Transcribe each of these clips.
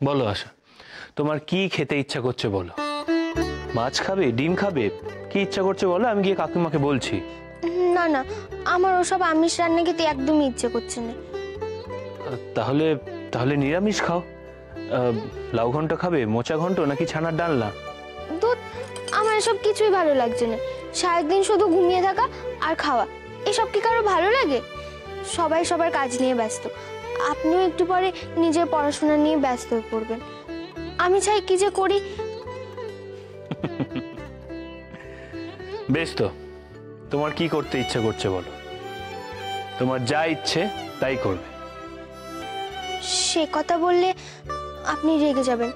বলো আশা, তোমার কি খেতে ইচ্ছা করছে বলো। মাছ খাবে, ডিম খাবে, কি ইচ্ছা করছে বলো, আমি গিয়ে কাকিমাকে বলছি। না না, আমার ওসব আমিষ রান্না খেতে একদমই ইচ্ছে করছে না। তাহলে তাহলে নিরামিষ খাও। লাউ ঘন্ট খাবে, মোচা ঘন্ট নাকি ছানার ডালনা? দুধ, আমার এসব কিছুই ভালো লাগছে না। সারাদিন শুধু ঘুমিয়ে থাকা আর খাওয়া, এসব কি কারো ভালো লাগে? সবাই সবার কাজ নিয়ে ব্যস্ত, আপনিও একটু পরে নিজের পড়াশোনা নিয়ে ব্যস্ত হয়ে পড়বেন। আমি চাই কি যে করি। বেশ, তো তোমার কি করতে ইচ্ছে করছে বলো, তোমার যা ইচ্ছে তাই করবে। সে কথা বললে আপনি রেগে যাবেন।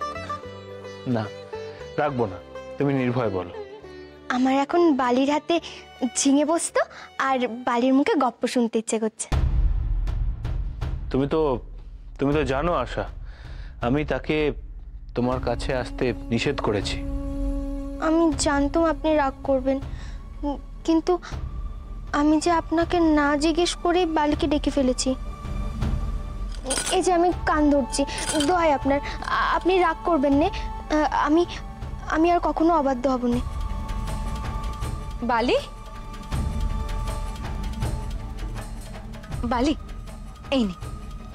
না, রাখবো না, তুমি নির্ভয় বলো। আমার এখন বালির হাতে ঝিঙে বসতো আর বালির মুখে গপ্প শুনতে ইচ্ছে করছে। তুমি তো জানো আশা, আমি তাকে তোমার কাছে আসতে নিষেধ করেছি। আমি জানতাম আপনি রাগ করবেন, কিন্তু আমি যে আপনাকে না জিজ্ঞেস করে বালিকে ডেকে ফেলেছি। এই যে আমি কান ধরছি, দোহাই আপনার, আপনি রাগ করবেন না। আমি আমি আর কখনো অবাধ্য হব না। বালি, বালি, এই নে,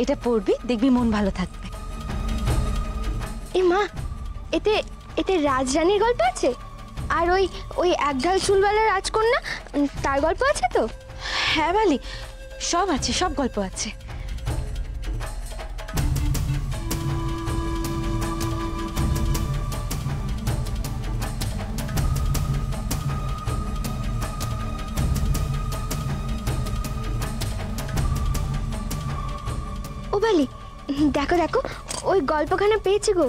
এটা পড়বি, দেখবি মন ভালো থাকবে। এ মা, এতে এতে রাজরানীর গল্প আছে? আর ওই ওই একঢাল চুলওয়ালা রাজকন্যা, তার গল্প আছে তো? হ্যাঁ বালি, সব আছে, সব গল্প আছে। ও বালি, দেখো দেখো, ওই গল্পখানা পেয়েছি গো।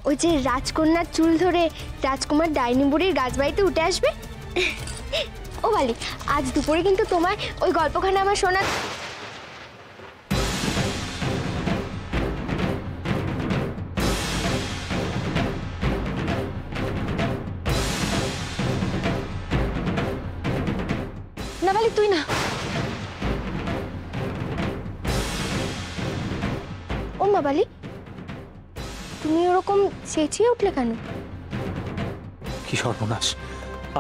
ওই যে রাজকন্যার চুল ধরে রাজকুমার ডাইনি বুড়ির রাজবাড়িতে উঠে আসবে। ও বালি, আজ দুপুরে কিন্তু তোমায় ওই গল্পখানা আমার শোনা। না বালি, তুই না। ও মা বালি, তুমি ওরকম চেঁচিয়ে উঠলে কেন? কি সর্বনাশ,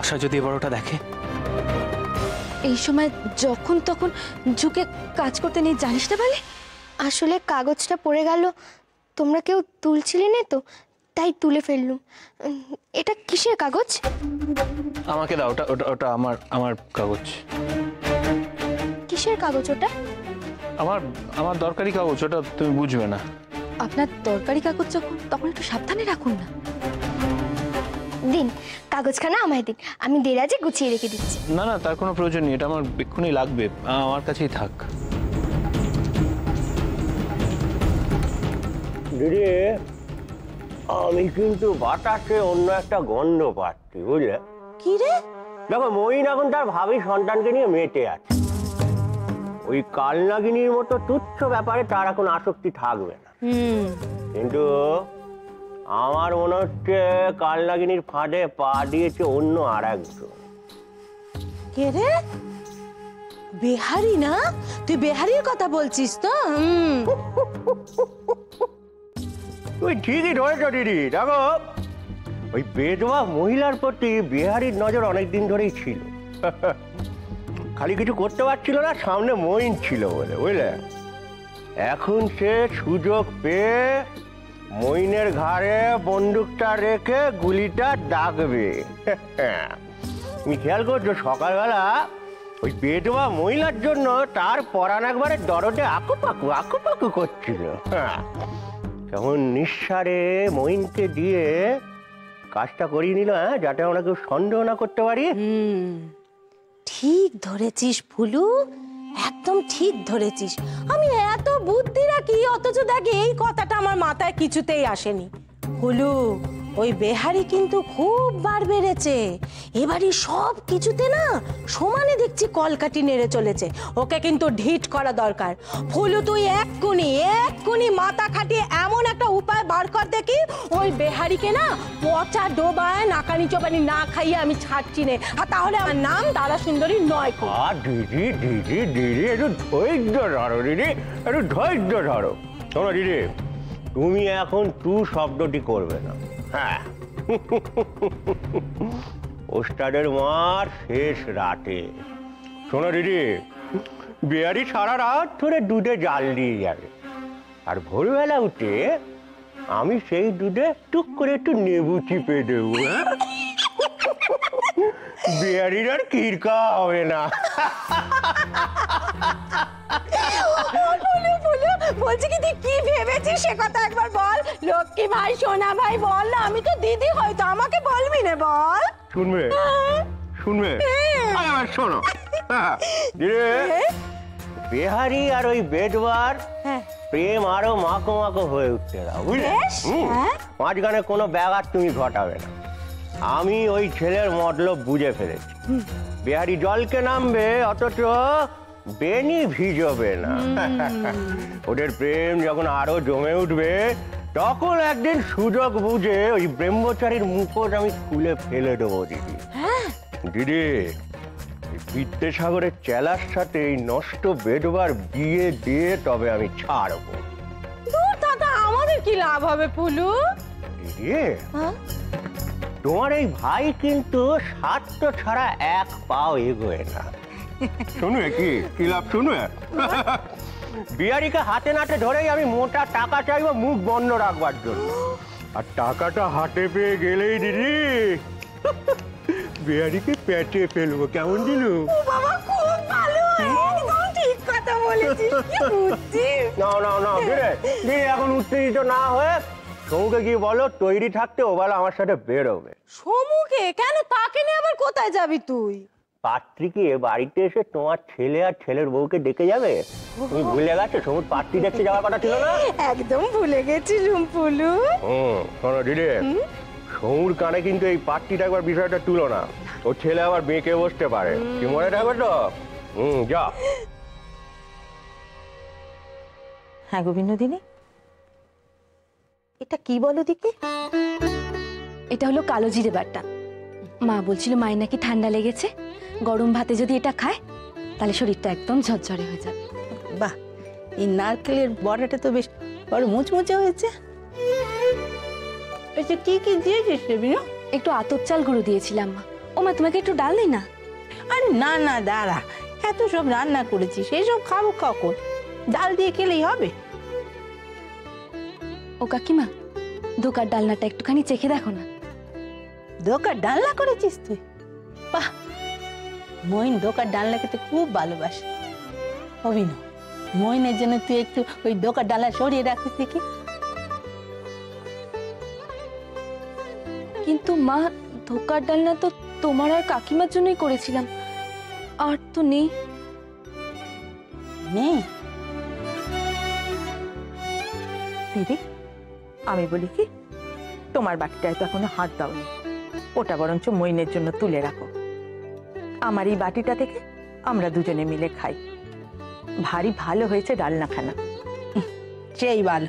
আশা যদি এবার ওটা দেখে। এই সময় যখন তখন ঝুঁকে কাজ করতে নেই, জানিস না বালি? আসলে কাগজটা পড়ে গেল, তোমরা কেউ তুলছিলে না তো, তাই তুলে ফেললুম। এটা কিসের কাগজ? আমাকে দাও, ওটা ওটা ওটা আমার আমার কাগজ। কিসের কাগজ ওটা? আমার আমার দরকারি কাগজ, ওটা তুমি বুঝবে না। আপনার দরকারি কাগজ যখন, তখন একটু সাবধানে রাখুন না। দিন, কাগজখানা আমায় দিন, আমি দেরাজে গুছিয়ে রেখে দিচ্ছি। না না, তার কোনো প্রয়োজন নেই, এটা আমার এক্ষুনি লাগবে, আমার কাছেই থাক। দিদি, আমি কিন্তু বাতাসে অন্য একটা গন্ধ পাচ্ছি, বুঝলে? কি রে? দেখো, মইন এখন তার ভাবি সন্তানকে নিয়ে মেতে আছে। ওই কালনাগিনীর মতো তুচ্ছ ব্যাপারে তার এখন আসক্তি থাকবে না। কিন্তু আমার মনে হচ্ছে কালনাগিনীর ফাঁদে পা দিয়েছে অন্য আর একজন। কে রে? বেহারি না? তুই বেহারির কথা বলছিস তো? তুই ঠিকই ধরেছ দিদি। দেখো, ওই বেধবা মহিলার প্রতি বিহারীর নজর অনেকদিন ধরেই ছিল। খালি কিছু করতে পারছিল না, সামনে মইন ছিল বলে, বুঝলে? এখন সে সুযোগ পেয়ে মইনের ঘাড়ে বন্দুকটা রেখে গুলিটা দাগবে। তুমি খেয়াল করছো, সকালবেলা ওই বেধবা মহিলার জন্য তার পরাণ একবারে দরদে আকুপাকু করছিল। কেমন নিঃসারে মইনকে দিয়ে কাজটা করিয়ে নিল, যাতে আমরা কেউ সন্দেহ না করতে পারি। ঠিক ধরেছিস ফুলু, একদম ঠিক ধরেছিস। আমি এত বুদ্ধি রাখি, অথচ দেখি এই কথাটা আমার মাথায় কিছুতেই আসেনি। ফুলু, ওই বেহারি কিন্তু খুব বার বেড়েছে। এবারই সব কিছুতে না সমানে দেখছি কলকাঠি নেড়ে চলেছে। ওকে কিন্তু ঢিট করা দরকার। ফুলু, তুই এক্ষুনি মাথা খাটিয়ে এমন একটা উপায় বার কর দেখি, ওই বেহারিকে না পচা ডোবায় নাকানি চোবানি না খাইয়ে আমি ছাড়ছি নে। আর তাহলে আমার নাম তারা সুন্দরী নয়। দিদি দিদি দিদি, একটু ধৈর্য ধরো দিদি, একটু ধৈর্য ধরো। শোনো দিদি, তুমি এখন তু শব্দটি করবে না। হ্যাঁ, ওস্তাদের মার শেষ রাতে। শোনো দিদি, বিহারি সারা রাত ধরে দুধে জাল দিয়ে যাবে, আর ভোরবেলা উঠে আমি সেই দুধে টুক করে একটু নেবু চিপে দেবো। হ্যাঁ, বিহারির আর কিরকা হবে না। বলছি কি তুই কি ভেবেছিস সে কথা একবার বল। লক্ষ্মী ভাই, সোনা ভাই, বল না। আমি তো দিদি, হয়তো আমাকে বলবি না, বল। শুনবে শুনবে, আরে শোনো। দিদি, বিহারি আর ওই বেদবার প্রেম আরো মাখো মাখো হয়ে উঠতে দাও, বুঝলে? মাঝখানে কোনো ব্যাঘাত তুমি ঘটাবে না। আমি ওই ছেলের মতলব বুঝে ফেলেছি। বিহারি জলকে নামবে, অথচ বেনি ভিজবে না। ওদের প্রেম যখন আরো জমে উঠবে, তখন একদিন সুযোগ বুঝে ওই ব্রহ্মচারীর মুখোশ আমি খুলে ফেলে দেবো দিদি। দিদি, বিদ্যাসাগরের চেলার সাথে এই নষ্ট বেদবার বিয়ে দিয়ে তবে আমি ছাড়বো। দূর দাদা, আমাদের কি লাভ হবে পুলু? দিদি, তোমার এই ভাই কিন্তু স্বার্থ ছাড়া এক পাও এগোয় না। শুনবে কি লাভ শুনবে? বিহারিকে হাতে নাতে ধরেই আমি মোটা টাকা চাইবো মুখ বন্ধ রাখবার জন্য। আর টাকাটা হাতে পেয়ে গেলেই দিদি বিহারিকে পেটে ফেলবো। কেমন দিলু? বাবা, খুব ভালো, একদম ঠিক কথা বলেছিস। কি বুদ্ধি! না দিদি, এখন উত্তেজিত না হয়ে সমুকে গিয়ে বলো তৈরি থাকতে ও বেলা আমার সাথে বেরোবে। সমুকে কেন? তাকে নিয়ে আবার কোথায় যাবি তুই? পাত্রীকে বাড়িতে এসে তোমার ছেলে আর ছেলের বউকে ডেকে যাবে। তুমি ভুলে গেছো সমুর পাত্রী দেখতে যাওয়ার কথা ছিল না? একদম ভুলে গেছি পুলু। শোনো দিদি, সমুর কানে কিন্তু এই পাত্রীটা একবার বিষয়টা তুলো না, ও ছেলে আবার বেঁকে বসতে পারে। কি মনে থাকবে তো? যা। হ্যাঁ গোবিন্দদিনী, এটা কি বলো দিকে? এটা হলো কালো জিরে বাটা। মা বলছিল মায়ের নাকি ঠান্ডা লেগেছে, গরম ভাতে যদি এটা খায় তাহলে শরীরটা একদম ঝরঝরে হয়ে যাবে। বাহ, এই নারকেলের বড়াটা তো বেশ বড় মুচমুচে হয়েছে। আচ্ছা, কি কি দিয়েছিস রে বিনু? একটু আতপ চাল গুঁড়ো দিয়েছিলাম মা। ও মা, তোমাকে একটু ডাল নেই না? আরে না দাঁড়া, এত সব রান্না করেছিস, এসব খাবো কখন? ডাল দিয়ে খেলেই হবে। ও কাকিমা, ধোকার ডালনাটা একটুখানি চেখে দেখো না। ধোকার ডালনা করেছিস তুই? বাহ, মইন ধোকার ডালনা খেতে খুব ভালোবাসে। অভিনব, মইনের জন্য তুই একটু ওই ধোকার ডালনা সরিয়ে রাখিস দেখি। কিন্তু মা, ধোকার ডালনা তো তোমার আর কাকিমার জন্যই করেছিলাম, আর তো নেই। নেই? দিদি, আমি বলি কি, তোমার বাটিটায় তো এখনো হাত দাওনি, ওটা বরঞ্চ মইনের জন্য তুলে রাখো। আমার এই বাটিটা থেকে আমরা দুজনে মিলে খাই। ভারী ভালো হয়েছে ডালনাখানা। সেই ভালো।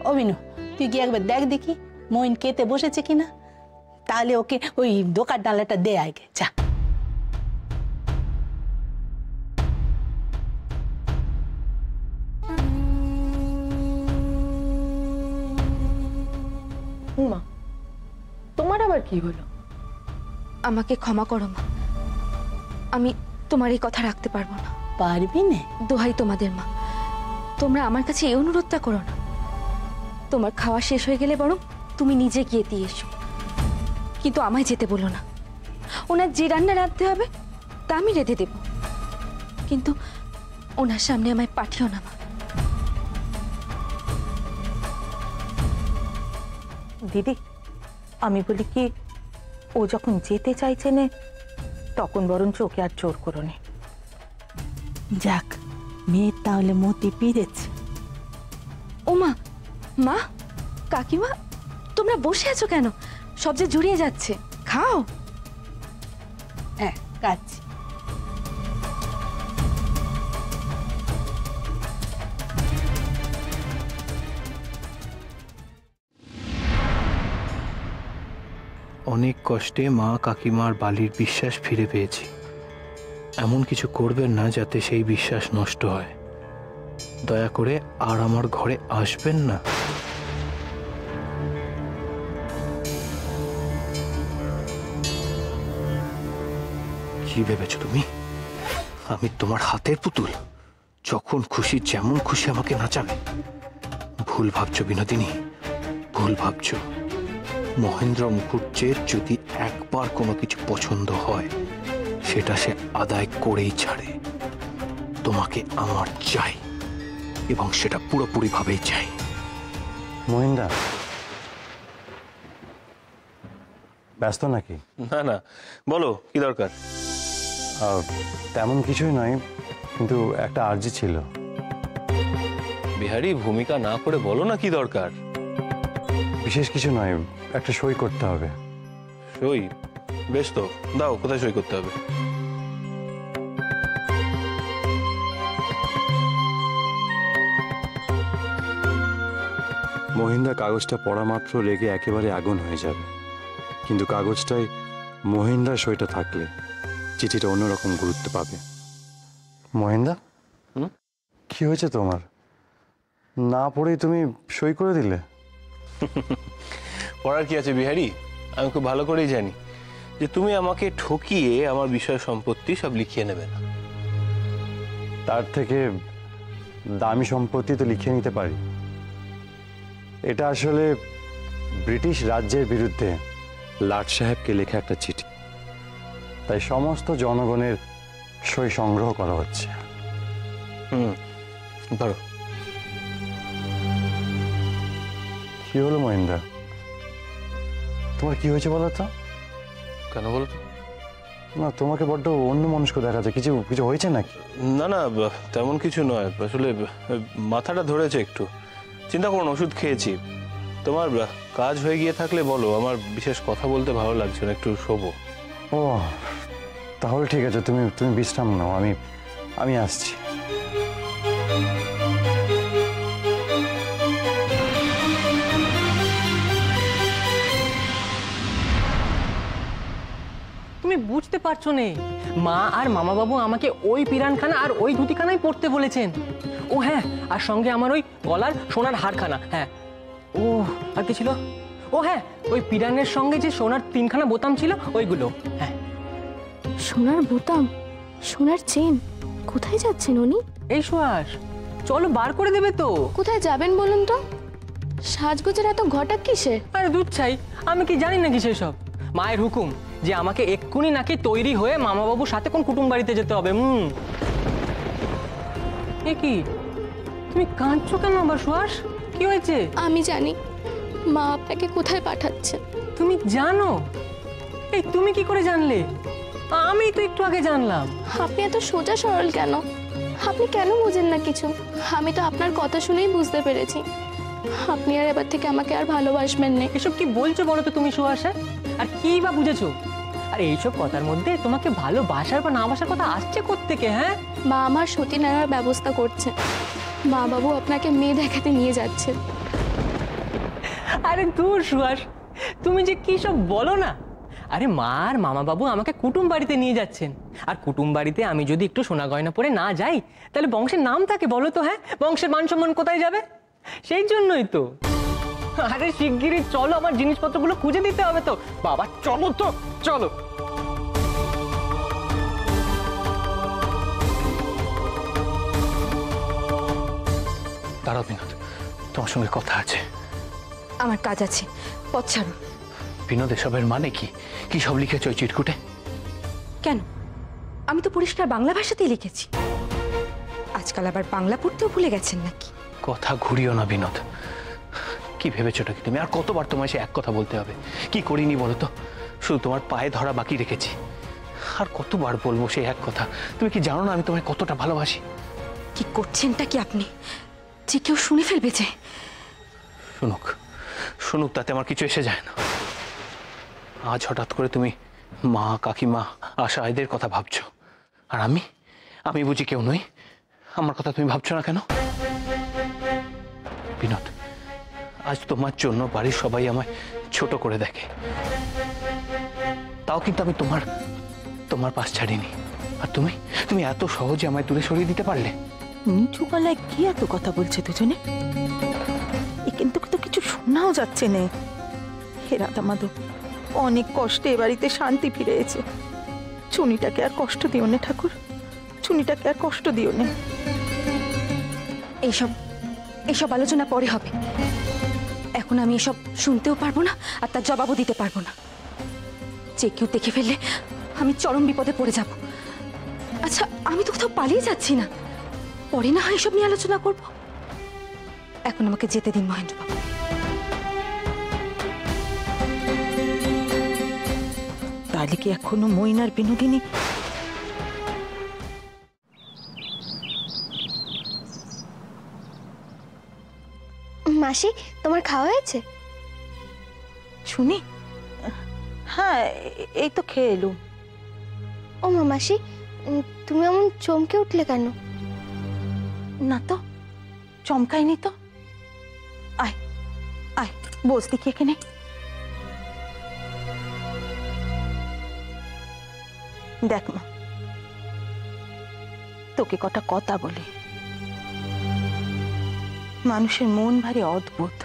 অভিনু, তুই কি একবার দেখ দেখি মইন খেতে বসেছে কিনা, তাহলে ওকে ওই দোকার ডালাটা দে আগে, যা। মা, তোমার আবার কি হলো? আমাকে ক্ষমা করো মা, আমি তোমার এই কথা রাখতে পারবো না। পারবি না? দোহাই তোমাদের মা, তোমরা আমার কাছে এই অনুরোধটা করো না। তোমার খাওয়া শেষ হয়ে গেলে বরং তুমি নিজে গিয়ে দিয়ে এসো, কিন্তু আমায় যেতে বলো না। ওনার যে রান্না রাঁধতে হবে তা আমি রেঁধে দেব, কিন্তু ওনার সামনে আমায় পাঠিও না মা। দিদি, আমি বলি কি, ও যখন যেতে চাইছে না, তখন বরঞ্চ ওকে আর জোর করো নি। যাক, মেয়ের তাহলে মতি পেরেছে। ও মা, মা, কাকিমা, তোমরা বসে আছো কেন? সব যে জুড়িয়ে যাচ্ছে, খাও। হ্যাঁ, কাচ্ছি। অনেক কষ্টে মা কাকিমার বালির বিশ্বাস ফিরে পেয়েছি। এমন কিছু করবেন না যাতে সেই বিশ্বাস নষ্ট হয়। দয়া করে আর আমার ঘরে আসবেন না। কি ভেবেছো তুমি আমি তোমার হাতের পুতুল? যখন খুশি যেমন খুশি আমাকে নাচাবে? ভুল ভাবছো বিনোদিনী, ভুল ভাবছো। মহেন্দ্র মুখুজ্জের যদি একবার কোনো কিছু পছন্দ হয় সেটা সে আদায় করেই ছাড়ে। তোমাকে আমার চাই এবং সেটা পুরোপুরি ভাবেই চাই। মহিন্দা, ব্যস্ত নাকি? না না, বলো কি দরকার? তেমন কিছুই নয়, কিন্তু একটা আর্জি ছিল। বিহারী, ভূমিকা না করে বলো না কি দরকার। বিশেষ কিছু নয়, একটা সই করতে হবে। সই? বেশ তো, দাও, কোথায় সই করতে হবে? মহিন্দা কাগজটা পড়া মাত্র রেগে একেবারে আগুন হয়ে যাবে, কিন্তু কাগজটায় মহিন্দার সইটা থাকলে চিঠিটা অন্যরকম গুরুত্ব পাবে। মহিন্দা, কি হয়েছে তোমার? না পড়েই তুমি সই করে দিলে? পড়ার কি আছে বিহারী? আমি খুব ভালো করেই জানি যে তুমি আমাকে ঠকিয়ে আমার বিষয় সম্পত্তি সব লিখিয়ে নেবে না। তার থেকে দামি সম্পত্তি তো লিখে নিতে পারি। এটা আসলে ব্রিটিশ রাজ্যের বিরুদ্ধে লাট সাহেবকে লেখা একটা চিঠি, তাই সমস্ত জনগণের সই সংগ্রহ করা হচ্ছে। ধরো। কি হলো মহিন্দা, তোমার কি হয়েছে বলো তো? কেন বলো তো? না, তোমাকে বড্ড অন্য মনস্ক দেখা যায়। কিছু কিছু হয়েছে নাকি? না না, তেমন কিছু নয়, আসলে মাথাটা ধরেছে একটু। চিন্তা করুন, ওষুধ খেয়েছি। তোমার কাজ হয়ে গিয়ে থাকলে বলো, আমার বিশেষ কথা বলতে ভালো লাগছে না, একটু শোবো। ও, তাহলে ঠিক আছে, তুমি তুমি বিশ্রাম নাও, আমি আসছি। তুমি বুঝতে পারছো না, মা আর মামা বাবু আমাকে ওই পিরানখানা আর ওই ধুতিখানাই পড়তে বলেছেন। ও হ্যাঁ, আর সঙ্গে আমার ওই গলার সোনার হারখানা। হ্যাঁ, ও আর কি ছিল? ও হ্যাঁ, ওই পিরানের সঙ্গে যে সোনার 3খানা বোতাম ছিল ওইগুলো। হ্যাঁ, সোনার বোতাম, সোনার চেন। কোথায় যাচ্ছেন উনি? এই সুহাস, চলো বার করে দেবে তো। কোথায় যাবেন বলুন তো? সাজগোজের এত ঘটাক কিসে? আরে দুধ চাই, আমি কি জানি নাকি সেসব? মায়ের হুকুম যে আমাকে এক্ষুনি নাকি তৈরি হয়ে মামাবাবুর সাথে কোন কুটুম বাড়িতে যেতে হবে। এ কি, তুমি কাঁদছো কেন আবার সুহাস? কি হয়েছে? আমি জানি মা আপনাকে কোথায় পাঠাচ্ছে। তুমি জানো? এই তুমি কি করে জানলে? আমি তো একটু আগে জানলাম। আপনি এত সোজা সরল কেন? আপনি কেন বোঝেন না কিছু? আমি তো আপনার কথা শুনেই বুঝতে পেরেছি আপনি আর এবার থেকে আমাকে আর ভালোবাসবেন না। এসব কি বলছো বলো তো তুমি সুহাস? আর কি বা বুঝেছো? আর এইসব কথার মধ্যে তোমাকে ভালোবাসার বা না বাসার কথা আসছে কোত্থেকে? হ্যাঁ, মা আমার সতী নেওয়ার ব্যবস্থা করছে। মা বাবু আপনাকে মেয়ে দেখাতে নিয়ে যাচ্ছে। আরে দূর সুহাস, তুমি যে কি সব বলো না। আরে মা আর মামা বাবু আমাকে কুটুম বাড়িতে নিয়ে যাচ্ছেন, আর কুটুম বাড়িতে আমি যদি একটু সোনা গয়না পরে না যাই তাহলে বংশের নাম থাকে বলো তো? হ্যাঁ, বংশের মান সম্মান কোথায় যাবে? সেই জন্যই তো। আরে শিগগিরই চলো, আমার জিনিসপত্রগুলো খুঁজে দিতে হবে তো। বাবা চলো তো, চলো। দাঁড়াও বিনোদ, তোমার সঙ্গে কথা আছে। আমার কাজ আছে, পথ ছাড়ুন। বিনোদ, এসবের মানে কি? কি সব লিখেছ ওই চিরকুটে? কেন? আমি তো পরিষ্কার বাংলা ভাষাতেই লিখেছি। আজকাল আবার বাংলা পড়তেও ভুলে গেছেন নাকি? কথা ঘুরিও না বিনোদ। কি ভেবেছোটা কি তুমি? আর কতবার তোমায় সে এক কথা বলতে হবে? কি করিনি বলো তো? শুধু তোমার পায়ে ধরা বাকি রেখেছি। আর কতবার বলবো সেই এক কথা? তুমি কি জানো না আমি তোমায় কতটা ভালোবাসি? কি করছেনটা কি আপনি? যে কেউ শুনে ফেলবে যে। শুনুক, শুনুক, তাতে আমার কিছু এসে যায় না। আজ হঠাৎ করে তুমি মা, কাকিমা, আশা এদের কথা ভাবছো, আর আমি বুঝি কেউ নই? আমার কথা তুমি ভাবছো না কেন? বিনোদ, আজ তোমার জন্য বাড়ির সবাই আমায় ছোট করে দেখে, তাও কিন্তু আমি তোমার পাশ ছাড়িনি। আর তুমি এত সহজে আমায় দূরে সরিয়ে দিতে পারলে? নিচু গলায় কি এত কথা বলছে দুজনে? এ কিন্তু তো কিছু শোনাও যাচ্ছে না। হে রাধা মাধব, অনেক কষ্টে এ বাড়িতে শান্তি ফিরে এসেছে। চুনিটাকে আর কষ্ট দিও না ঠাকুর, চুনিটাকে আর কষ্ট দিও না। এইসব এইসব আলোচনা পরে হবে। এখন আমি এসব শুনতেও পারবো না আর তার জবাবও দিতে পারবো না। যে কেউ দেখে ফেললে আমি চরম বিপদে পড়ে যাব। আচ্ছা, আমি তো কোথাও পালিয়ে যাচ্ছি না, পরে না হয় এসব নিয়ে আলোচনা করব। এখন আমাকে যেতে দিন মহেন্দ্রবাবু। তাহলে কি এখনো মইনার বিনোদিনী? মাসি, তোমার খাওয়া হয়েছে? শুনি, হ্যাঁ এই তো খেয়ে এলুম। ও মা মাসি, তুমি এমন চমকে উঠলে কেন? না তো, চমকাইনি তো। আয় আয়, বস দেখি এখানে। দেখ মা, তোকে কটা কথা বলি। মানুষের মন ভারী অদ্ভুত,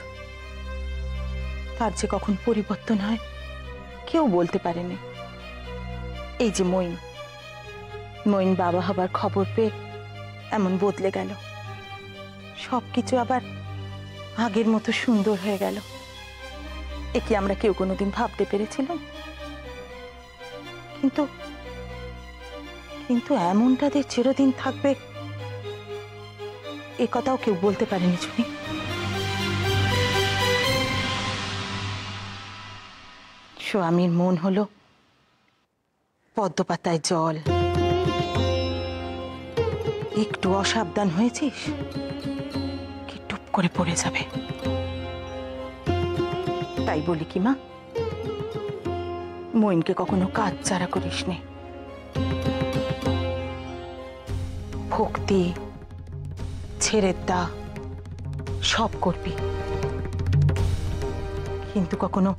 তার যে কখন পরিবর্তন হয় কেউ বলতে পারেনি। এই যে মইন বাবা হবার খবর পেয়ে এমন বদলে গেল, সবকিছু আবার আগের মতো সুন্দর হয়ে গেল। এ কি আমরা কেউ কোনোদিন ভাবতে পেরেছিলাম? কিন্তু কিন্তু এমনটা যে চিরদিন থাকবে এ কথাও কেউ বলতে পারেনি শুনি। স্বামীর মন হলো পদ্মপাতায় জল, একটু অসাবধান হয়েছিস কি টুপ করে পড়ে যাবে। তাই বলি কি মা, মইনকে কখনো কাজ ছাড়া করিস নে। ভক্তি ছেড়ে দা, সব করবি, কিন্তু কখনো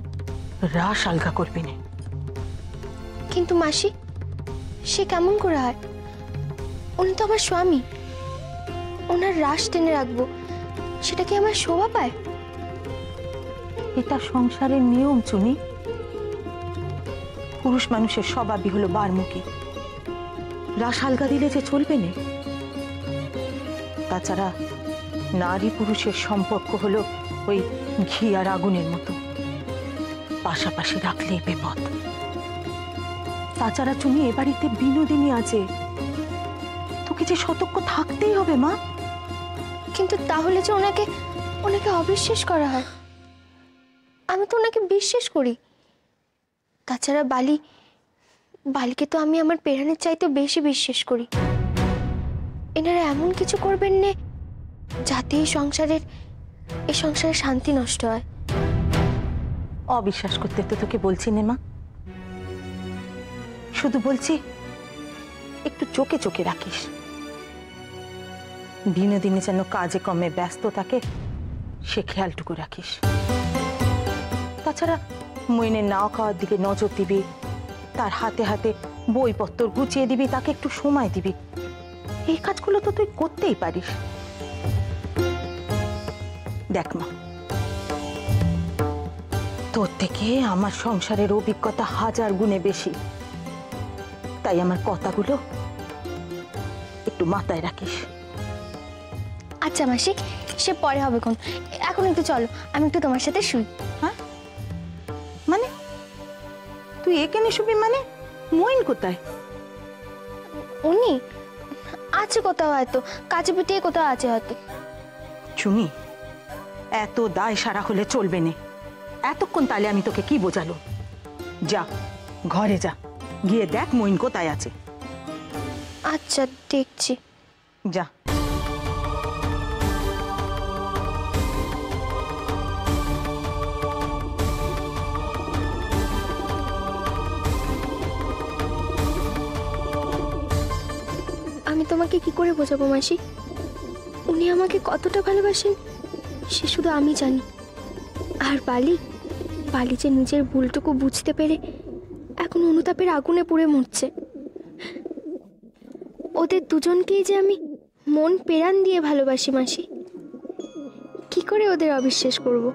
রাস আলগা করবি না। কিন্তু মাসি, সে কেমন করে হয়? উনি তো আমার স্বামী, ওনার রাশ টেনে রাখবো, সেটা কি আমার শোভা পায়? এটা সংসারের নিয়ম চুনি। পুরুষ মানুষের স্বভাবই হলো বারমুখী, রাস আলগা দিলে যে চলবে না। তাছাড়া নারী পুরুষের সম্পর্ক হলো ওই ঘি আর আগুনের মতো, পাশাপাশি রাখলেই বিপদ। তাছাড়া চুনি এ বাড়িতে বিনোদিনী আছে, তোকে যে সতর্ক থাকতেই হবে মা। কিন্তু তাহলে যে ওনাকে অবিশ্বাস করা হয়। আমি তো ওনাকে বিশ্বাস করি। তাছাড়া বালিকে তো আমি আমার পেরানের চাইতে বেশি বিশ্বাস করি। এনারা এমন কিছু করবেন না যাতে এই সংসারের শান্তি নষ্ট হয়। অবিশ্বাস করতে তো তোকে বলছি না মা, শুধু বলছি একটু চোখে চোখে রাখিস। বিনোদিনী যেন কাজে কমে ব্যস্ত থাকে সে খেয়ালটুকু রাখিস। তাছাড়া মইনের নাও খাওয়ার দিকে নজর দিবি, তার হাতে হাতে বইপত্র গুছিয়ে দিবি, তাকে একটু সময় দিবি। এই কাজগুলো তো তুই করতেই পারিস। দেখ মা, তোর থেকে আমার সংসারের অভিজ্ঞতা 1000 গুণে বেশি, তাই আমার কথাগুলো একটু মাথায় রাখিস। আচ্ছা মাসি, সে পরে হবে কোন, এখন একটু চলো, আমি একটু তোমার সাথে শুই। হ্যাঁ মানে তুই এখানে শুবি? মানে মইন কোথায়? উনি আছে কোথাও, হয়তো কাছে পিটিয়ে কোথাও আছে হয়তো। চুনি, এত দায় সারা হলে চলবে না। এতক্ষণ তাহলে আমি তোকে কি বোঝালো? যা ঘরে যা, গিয়ে দেখ মইন কোথায় আছে। আচ্ছা দেখছি। যা। আমি তোমাকে কি করে বোঝাবো মাসি, উনি আমাকে কতটা ভালোবাসেন সে শুধু আমি জানি। আর বালি যে নিজের ভুলটুকু বুঝতে পেরে এখন অনুতাপের আগুনে পুড়ে মরছে। ওদের দুজনকেই যে আমি মন প্রাণ দিয়ে ভালোবাসি মাসি, কি করে ওদের অবিশ্বাস করব?